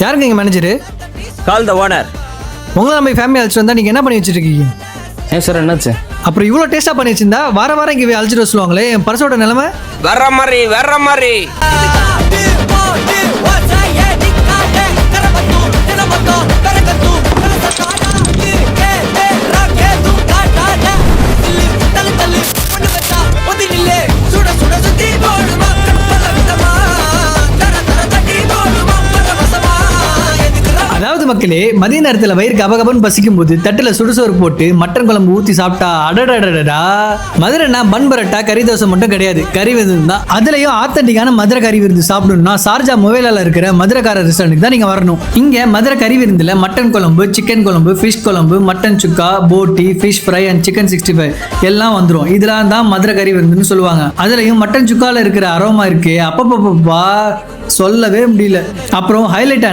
யாருங்க இங்கே manager? Call the owner. உங்களை நம்ம ஃபேமிலி அழைச்சிட்டு வந்தால் நீங்கள் என்ன பண்ணி வச்சுருக்கீங்க? ஏன் சார் என்னாச்சு? அப்புறம் இவ்வளோ டேஸ்ட்டாக பண்ணி வச்சிருந்தா வாரம் இங்கே அழைச்சிட்டு வர சொல்லுவாங்களே, என் பர்சோட நிலைமை. வர்ற மாதிரி அதாவது மக்களே, மதிய நேரத்தில் வயிறு கபகபன்னு பசிக்கும் போது தட்டில் சுடுசோறு போட்டு மட்டன் குழம்பு ஊற்றி சாப்பிட்டா அடடடடா. மதுரைனா பன் பரோட்டா கறி தோசை மட்டும் கிடையாது, கறி விருந்து தான். அதுலயும் ஆத்தன்டிக்கான மதுரை கறி விருந்து சாப்பிடணும்னா ஷார்ஜா மொபைலால இருக்கிற மதுரைக்கார ரெஸ்டாரண்ட்டுக்கு தான் நீங்க வரணும். இங்க மதுரை கறி விருந்துல மட்டன் குழம்பு, சிக்கன் குழம்பு, ஃபிஷ் குழம்பு, மட்டன் சுக்கா, போட்டி, ஃபிஷ் ஃப்ரை அண்ட் சிக்கன் 65 எல்லாம் வந்துடும். இதெல்லாம் தான் மதுரை கறி விருந்துன்னு சொல்லுவாங்க. அதுலயும் மட்டன் சுக்கால இருக்கிற அரோமா இருக்கு, அப்பப்பப்பா சொல்லவே முடியல. அப்புறம் ஹைலைட்